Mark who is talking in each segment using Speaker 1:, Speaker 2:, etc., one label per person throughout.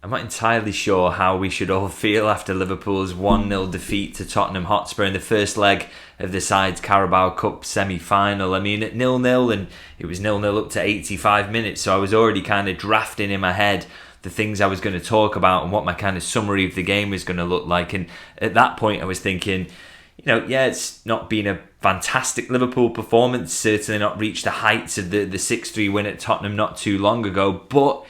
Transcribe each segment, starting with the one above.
Speaker 1: I'm not entirely sure how we should all feel after Liverpool's 1-0 defeat to Tottenham Hotspur in the first leg of the side's Carabao Cup semi-final. I mean, at 0-0, and it was 0-0 up to 85 minutes, so I was already kind of drafting in my head the things I was going to talk about and what my kind of summary of the game was going to look like. And at that point, I was thinking, it's not been a fantastic Liverpool performance, certainly not reached the heights of the 6-3 win at Tottenham not too long ago, but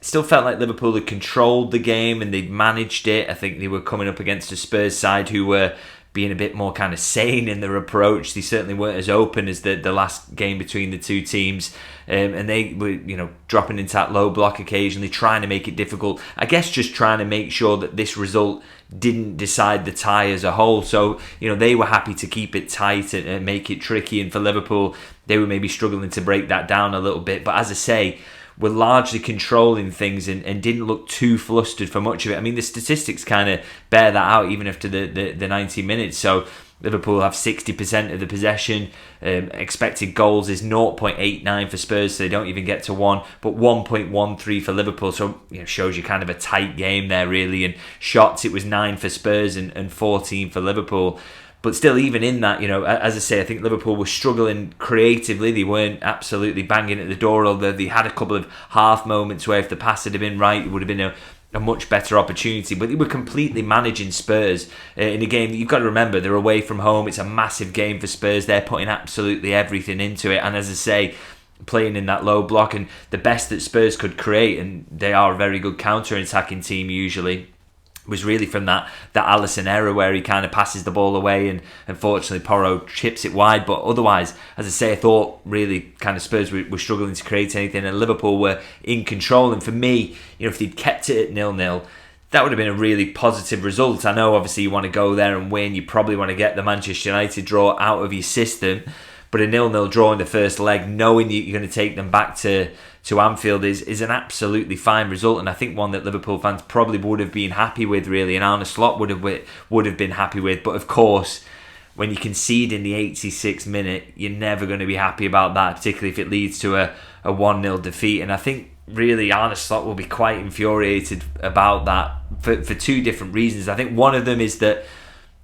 Speaker 1: still felt like Liverpool had controlled the game and they'd managed it. I think they were coming up against a Spurs side who were being a bit more kind of sane in their approach. They certainly weren't as open as the last game between the two teams. And they were, dropping into that low block occasionally, trying to make it difficult. I guess just trying to make sure that this result didn't decide the tie as a whole. So, they were happy to keep it tight and make it tricky. And for Liverpool, they were maybe struggling to break that down a little bit. But as I say, were largely controlling things and didn't look too flustered for much of it. I mean, the statistics kind of bear that out even after the 90 minutes. So Liverpool have 60% of the possession. Expected goals is 0.89 for Spurs, so they don't even get to 1, but 1.13 for Liverpool. So shows you kind of a tight game there, really. And shots, it was 9 for Spurs and 14 for Liverpool. But still, even in that, as I say, I think Liverpool were struggling creatively. They weren't absolutely banging at the door, although they had a couple of half moments where if the pass had been right, it would have been a much better opportunity. But they were completely managing Spurs in a game that you've got to remember, they're away from home. It's a massive game for Spurs. They're putting absolutely everything into it. And as I say, playing in that low block and the best that Spurs could create, and they are a very good counter-attacking team usually, was really from that Alisson error where he kind of passes the ball away and unfortunately Porro chips it wide. But otherwise, as I say, I thought really kind of Spurs were struggling to create anything and Liverpool were in control. And for me, if they'd kept it at 0-0, that would have been a really positive result. I know obviously you want to go there and win, you probably want to get the Manchester United draw out of your system, but a 0-0 draw in the first leg, knowing that you're going to take them back to Anfield is an absolutely fine result, and I think one that Liverpool fans probably would have been happy with, really, and Arne Slot would have been happy with. But of course, when you concede in the 86th minute, you're never going to be happy about that, particularly if it leads to a 1-0 defeat. And I think really Arne Slot will be quite infuriated about that for two different reasons. I think one of them is that,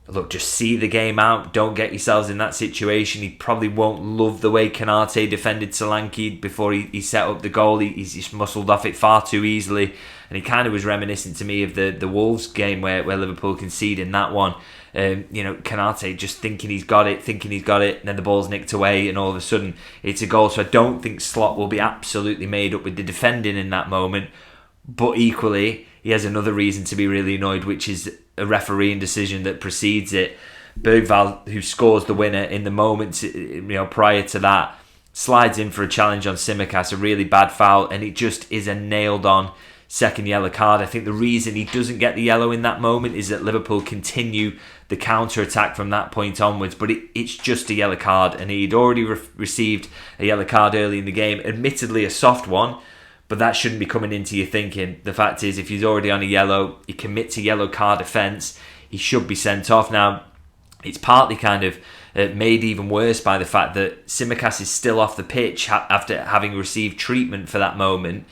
Speaker 1: look, just see the game out. Don't get yourselves in that situation. He probably won't love the way Canate defended Solanke before he set up the goal. He's just muscled off it far too easily. And he kind of was reminiscent to me of the Wolves game where Liverpool conceded in that one. Canate just thinking he's got it, and then the ball's nicked away, and all of a sudden it's a goal. So I don't think Slot will be absolutely made up with the defending in that moment. But equally, he has another reason to be really annoyed, which is a refereeing decision that precedes it. Bergvall, who scores the winner in the moment, prior to that, slides in for a challenge on Tsimikas, a really bad foul, and it just is a nailed-on second yellow card. I think the reason he doesn't get the yellow in that moment is that Liverpool continue the counter-attack from that point onwards, but it's just a yellow card, and he'd already received a yellow card early in the game, admittedly a soft one, but that shouldn't be coming into your thinking. The fact is, if he's already on a yellow, he commits a yellow card offence, he should be sent off. Now, it's partly kind of made even worse by the fact that Tsimikas is still off the pitch after having received treatment for that moment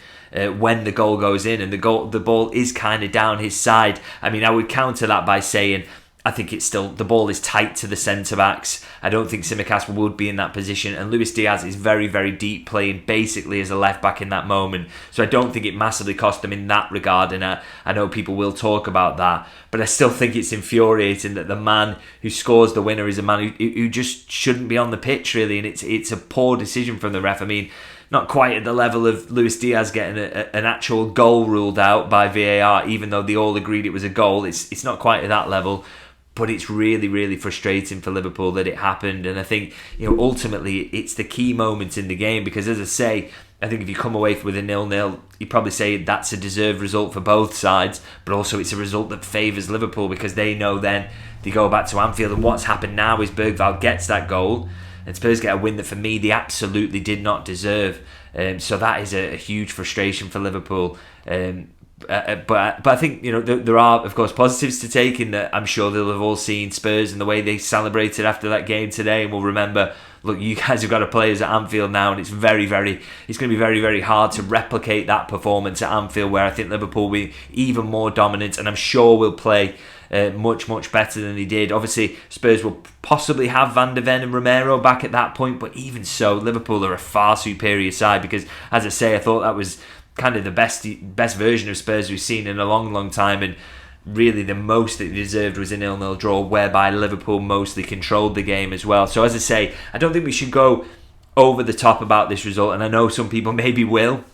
Speaker 1: when the goal goes in, and the ball is kind of down his side. I mean, I would counter that by saying I think it's still, the ball is tight to the centre-backs. I don't think Tsimikas would be in that position, and Luis Diaz is very, very deep, playing basically as a left-back in that moment. So I don't think it massively cost them in that regard, and I know people will talk about that, but I still think it's infuriating that the man who scores the winner is a man who just shouldn't be on the pitch, really, and it's a poor decision from the ref. I mean, not quite at the level of Luis Diaz getting an actual goal ruled out by VAR, even though they all agreed it was a goal. It's not quite at that level. But it's really, really frustrating for Liverpool that it happened. And I think, ultimately it's the key moment in the game, because as I say, I think if you come away with a 0-0, you probably say that's a deserved result for both sides, but also it's a result that favours Liverpool, because they know then they go back to Anfield, and what's happened now is Bergvall gets that goal and Spurs get a win that for me they absolutely did not deserve. So that is a huge frustration for Liverpool. But I think there are, of course, positives to take in that. I'm sure they'll have all seen Spurs and the way they celebrated after that game today, and will remember look, you guys have got to play us at Anfield now, and it's going to be very, very hard to replicate that performance at Anfield, where I think Liverpool will be even more dominant, and I'm sure will play much, much better than they did. Obviously, Spurs will possibly have Van de Ven and Romero back at that point, but even so, Liverpool are a far superior side, because, as I say, I thought that was kind of the best version of Spurs we've seen in a long, long time, and really the most that they deserved was a 0-0 draw, whereby Liverpool mostly controlled the game as well. So, as I say, I don't think we should go over the top about this result, and I know some people maybe will,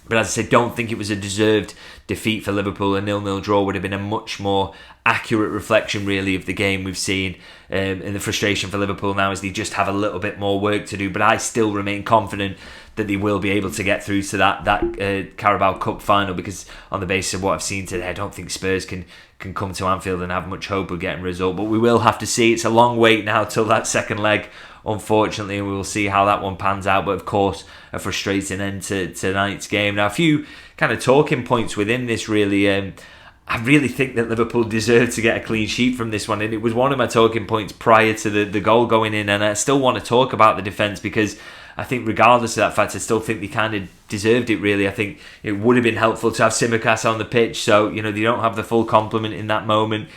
Speaker 1: but as I say, don't think it was a deserved defeat for Liverpool. A 0-0 draw would have been a much more accurate reflection, really, of the game we've seen. And the frustration for Liverpool now is they just have a little bit more work to do. But I still remain confident that they will be able to get through to that Carabao Cup final, because on the basis of what I've seen today, I don't think Spurs can come to Anfield and have much hope of getting a result. But we will have to see. It's a long wait now till that second leg, unfortunately, and we will see how that one pans out. But of course, a frustrating end to tonight's game. Now, a few kind of talking points within this, really. I really think that Liverpool deserved to get a clean sheet from this one, and it was one of my talking points prior to the goal going in, and I still want to talk about the defence, because I think regardless of that fact, I still think they kind of deserved it, really. I think it would have been helpful to have Tsimikas on the pitch, so they don't have the full complement in that moment.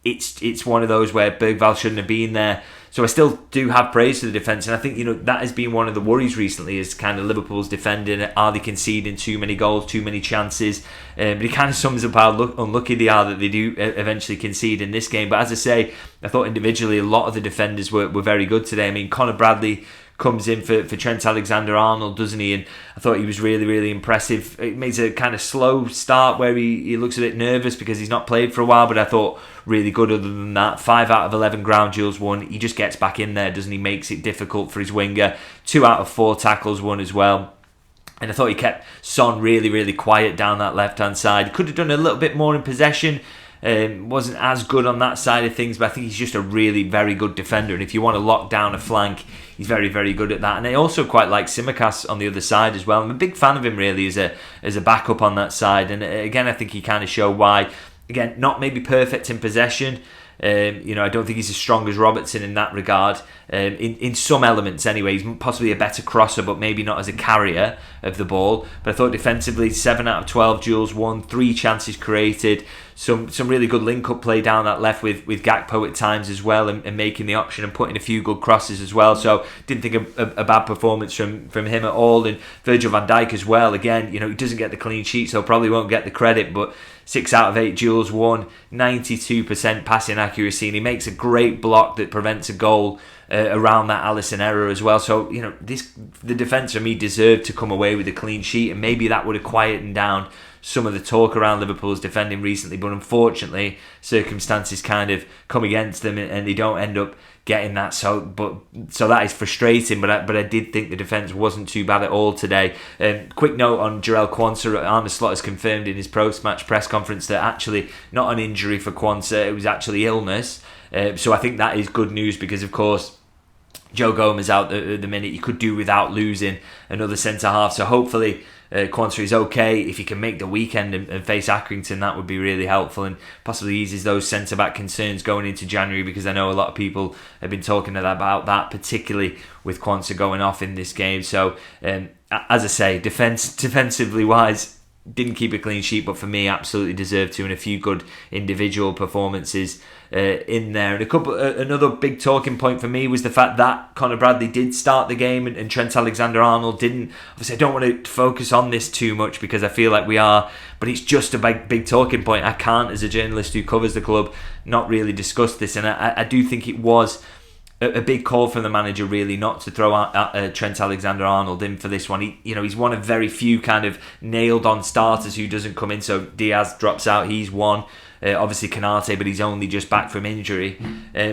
Speaker 1: It's one of those where Bergvall shouldn't have been there. So I still do have praise for the defence, and I think that has been one of the worries recently, is kind of Liverpool's defending. Are they conceding too many goals, too many chances? But it kind of sums up how unlucky they are that they do eventually concede in this game. But as I say, I thought individually a lot of the defenders were very good today. I mean, Conor Bradley comes in for Trent Alexander-Arnold, doesn't he? And I thought he was really, really impressive. It makes a kind of slow start where he looks a bit nervous because he's not played for a while, but I thought really good other than that. 5 out of 11 ground duels won. He just gets back in there, doesn't he? Makes it difficult for his winger. 2 out of 4 tackles won as well. And I thought he kept Son really, really quiet down that left-hand side. Could have done a little bit more in possession. Wasn't as good on that side of things, but I think he's just a really very good defender, and if you want to lock down a flank, he's very, very good at that. And I also quite like Tsimikas on the other side as well. I'm a big fan of him, really, as a backup on that side, and again, I think he kind of showed why. Again, not maybe perfect in possession. I don't think he's as strong as Robertson in that regard. In some elements, anyway, he's possibly a better crosser, but maybe not as a carrier of the ball. But I thought defensively, 7 out of 12 duels won, 3 chances created, some really good link-up play down that left with Gakpo at times as well, and making the option and putting a few good crosses as well. So didn't think a bad performance from him at all. And Virgil van Dijk as well. Again, he doesn't get the clean sheet, so probably won't get the credit, but 6 out of 8 duels won, 92% passing accuracy, and he makes a great block that prevents a goal around that Alisson error as well. So the defence for me deserved to come away with a clean sheet, and maybe that would have quietened down some of the talk around Liverpool's defending recently, but unfortunately circumstances kind of come against them, and they don't end up getting that. So that is frustrating, but I did think the defence wasn't too bad at all today. Quick note on Jarell Quansah. Arne Slot has confirmed in his post-match press conference that actually not an injury for Quansah, it was actually illness. So I think that is good news, because of course Joe Gomez out at the minute. You could do without losing another centre-half, so hopefully Quansah is okay. If he can make the weekend and face Accrington, that would be really helpful, and possibly eases those centre-back concerns going into January, because I know a lot of people have been talking about that, particularly with Quansah going off in this game. So as I say, defensively wise, didn't keep a clean sheet, but for me absolutely deserved to, and a few good individual performances in there. And another big talking point for me was the fact that Conor Bradley did start the game and Trent Alexander-Arnold didn't. Obviously I don't want to focus on this too much because I feel like we are, but it's just a big talking point. I can't, as a journalist who covers the club, not really discuss this, and I do think it was a big call from the manager, really, not to throw Trent Alexander-Arnold in for this one. He's one of very few kind of nailed-on starters who doesn't come in. So Diaz drops out, he's one. Obviously Canate, but he's only just back from injury.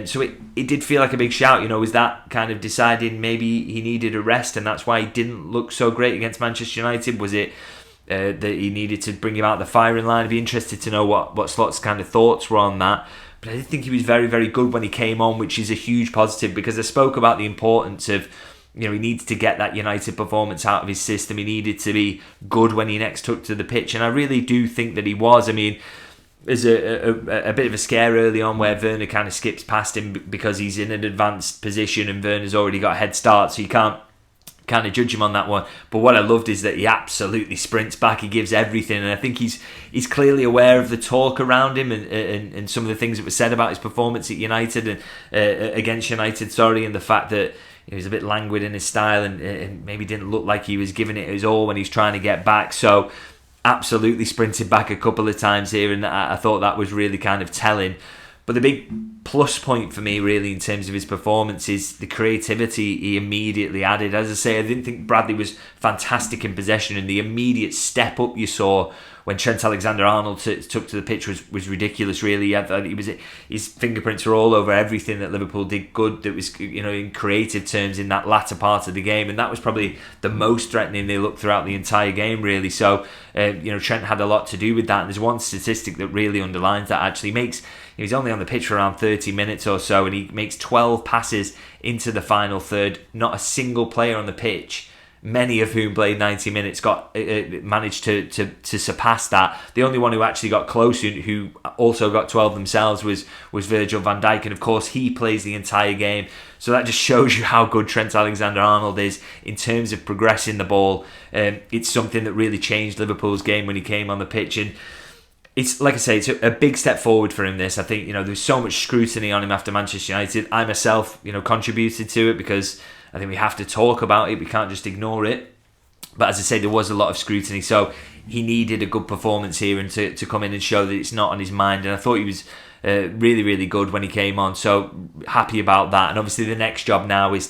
Speaker 1: So it did feel like a big shout. Was that kind of deciding maybe he needed a rest, and that's why he didn't look so great against Manchester United? Was it that he needed to bring him out the firing line? I'd be interested to know what Slot's kind of thoughts were on that. But I did think he was very, very good when he came on, which is a huge positive, because I spoke about the importance of, he needs to get that United performance out of his system. He needed to be good when he next took to the pitch, and I really do think that he was. I mean, there's a bit of a scare early on where Werner kind of skips past him because he's in an advanced position and Werner's already got a head start, so you can't kind of judge him on that one. But what I loved is that he absolutely sprints back, he gives everything, and I think he's clearly aware of the talk around him and some of the things that were said about his performance at United and against United, and the fact that he was a bit languid in his style and maybe didn't look like he was giving it his all when he's trying to get back. So absolutely sprinted back a couple of times here, and I thought that was really kind of telling. But the big plus point for me really in terms of his performance is the creativity he immediately added. As I say, I didn't think Bradley was fantastic in possession, and the immediate step up you saw when Trent Alexander-Arnold took to the pitch was ridiculous, really. I thought his fingerprints were all over everything that Liverpool did good, that was, in creative terms in that latter part of the game, and that was probably the most threatening they looked throughout the entire game, really. So, Trent had a lot to do with that, and there's one statistic that really underlines that. Actually, he's only on the pitch for around 30 minutes or so, and he makes 12 passes into the final third. Not a single player on the pitch, many of whom played 90 minutes, managed to surpass that. The only one who actually got close, who also got 12 themselves, was Virgil van Dijk, and of course he plays the entire game. So that just shows you how good Trent Alexander-Arnold is in terms of progressing the ball. It's something that really changed Liverpool's game when he came on the pitch, and it's, like I say, it's a big step forward for him, this. I think, there's so much scrutiny on him after Manchester United. I myself, contributed to it because I think we have to talk about it. We can't just ignore it. But as I say, there was a lot of scrutiny. So he needed a good performance here and to come in and show that it's not on his mind. And I thought he was really, really good when he came on. So happy about that. And obviously the next job now is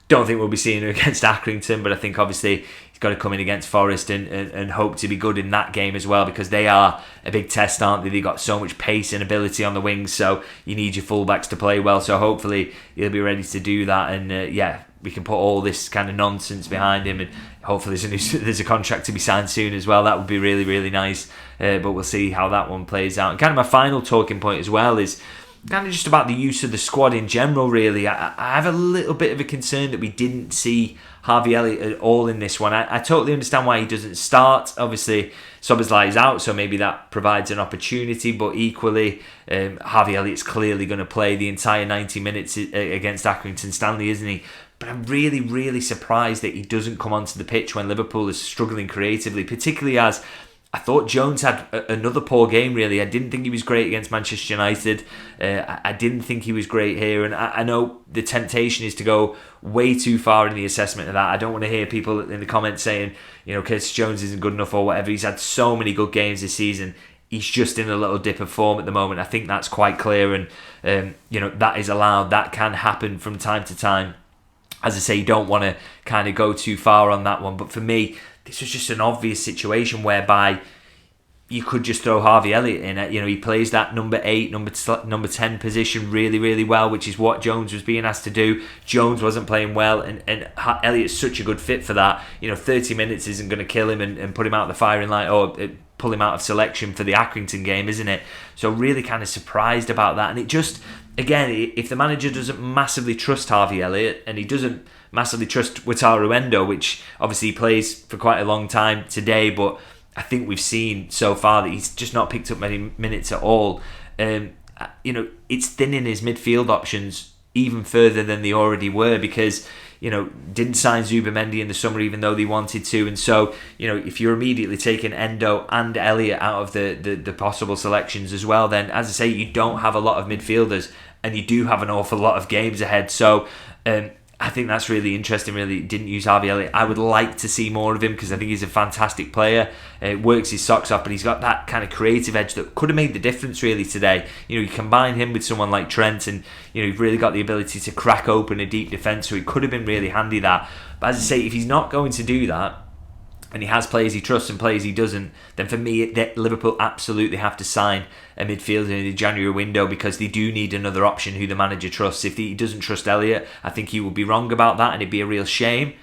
Speaker 1: don't think we'll be seeing him against Accrington, but I think obviously he's got to come in against Forest and hope to be good in that game as well, because they are a big test, aren't they? They've got so much pace and ability on the wings, so you need your fullbacks to play well. So hopefully he'll be ready to do that, and we can put all this kind of nonsense behind him, and hopefully there's a contract to be signed soon as well. That would be really, really nice, but we'll see how that one plays out. And kind of my final talking point as well is kind of just about the use of the squad in general, really. I have a little bit of a concern that we didn't see Harvey Elliott at all in this one. I totally understand why he doesn't start. Obviously, Szoboszlai is out, so maybe that provides an opportunity, but equally, Harvey Elliott's clearly going to play the entire 90 minutes against Accrington Stanley, isn't he? But I'm really, really surprised that he doesn't come onto the pitch when Liverpool is struggling creatively, particularly as I thought Jones had another poor game, really. I didn't think he was great against Manchester United. I didn't think he was great here. And I know the temptation is to go way too far in the assessment of that. I don't want to hear people in the comments saying, Curtis Jones isn't good enough or whatever. He's had so many good games this season. He's just in a little dip of form at the moment. I think that's quite clear. And, that is allowed. That can happen from time to time. As I say, you don't want to kind of go too far on that one. But for me, this was just an obvious situation whereby you could just throw Harvey Elliott in. He plays that number 8, number 10 position really, really well, which is what Jones was being asked to do. Jones wasn't playing well, and Elliott's such a good fit for that. 30 minutes isn't going to kill him and put him out of the firing line or pull him out of selection for the Accrington game, isn't it? So really kind of surprised about that. And it just, again, if the manager doesn't massively trust Harvey Elliott and he doesn't massively trust Wataru Endo, which obviously he plays for quite a long time today, but I think we've seen so far that he's just not picked up many minutes at all. It's thinning his midfield options even further than they already were, because didn't sign Zubimendi in the summer even though they wanted to, and so if you're immediately taking Endo and Elliott out of the possible selections as well, then as I say, you don't have a lot of midfielders and you do have an awful lot of games ahead. So I think that's really interesting. Really didn't use Harvey Elliott. I would like to see more of him because I think he's a fantastic player. Works his socks off, but he's got that kind of creative edge that could have made the difference really today. You combine him with someone like Trent, and you've really got the ability to crack open a deep defence. So it could have been really handy that. But as I say, if he's not going to do that, and he has players he trusts and players he doesn't, then for me, Liverpool absolutely have to sign a midfielder in the January window, because they do need another option who the manager trusts. If he doesn't trust Elliott, I think he would be wrong about that, and it'd be a real shame.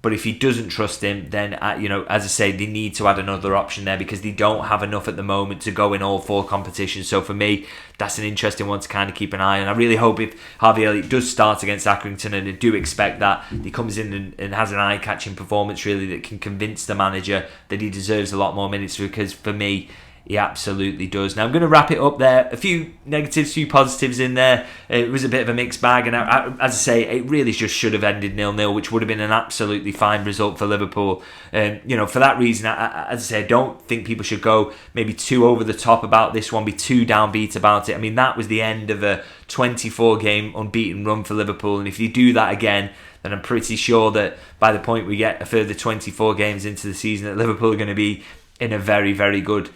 Speaker 1: But if he doesn't trust him, then, as I say, they need to add another option there, because they don't have enough at the moment to go in all 4 competitions. So for me, that's an interesting one to kind of keep an eye on. I really hope if Harvey Elliott does start against Accrington, and I do expect that, he comes in and has an eye-catching performance really that can convince the manager that he deserves a lot more minutes, because for me, He absolutely does. Now I'm going to wrap it up there. A few negatives, few positives in there. It was a bit of a mixed bag, and as I say, it really just should have ended 0-0, which would have been an absolutely fine result for Liverpool. For that reason, as I say, I don't think people should go maybe too over the top about this one, be too downbeat about it. I mean, that was the end of a 24-game unbeaten run for Liverpool, and if you do that again, then I'm pretty sure that by the point we get a further 24 games into the season, that Liverpool are going to be in a very, very good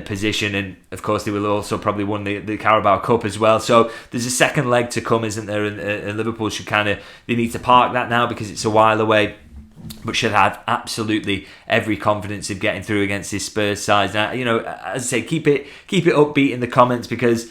Speaker 1: position, and of course they will also probably win the Carabao Cup as well. So there's a second leg to come, isn't there? And Liverpool should they need to park that now because it's a while away, but should have absolutely every confidence of getting through against this Spurs side. Now, as I say, keep it upbeat in the comments, because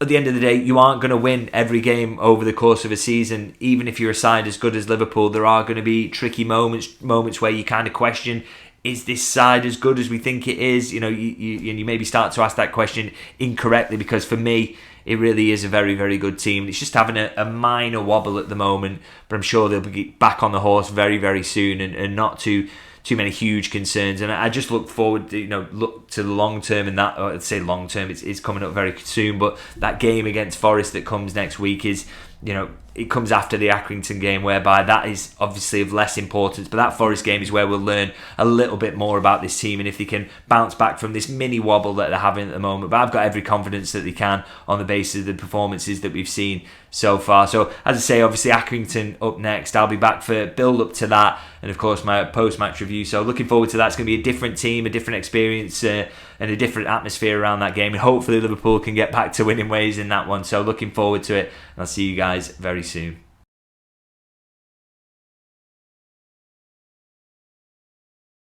Speaker 1: at the end of the day, you aren't going to win every game over the course of a season. Even if you're a side as good as Liverpool, there are going to be tricky moments where you kind of question, is this side as good as we think it is? You maybe start to ask that question incorrectly, because for me, it really is a very, very good team. It's just having a minor wobble at the moment, but I'm sure they'll be back on the horse very, very soon, and not too many huge concerns. And I just look forward to, look to the long term, and that, I'd say long term, it's coming up very soon, but that game against Forest that comes next week is, it comes after the Accrington game, whereby that is obviously of less importance, but that Forest game is where we'll learn a little bit more about this team and if they can bounce back from this mini wobble that they're having at the moment. But I've got every confidence that they can on the basis of the performances that we've seen so far. So as I say, obviously Accrington up next. I'll be back for build up to that, and of course my post-match review. So looking forward to that. It's going to be a different team, a different experience, and a different atmosphere around that game, and hopefully Liverpool can get back to winning ways in that one. So looking forward to it, and I'll see you guys very soon.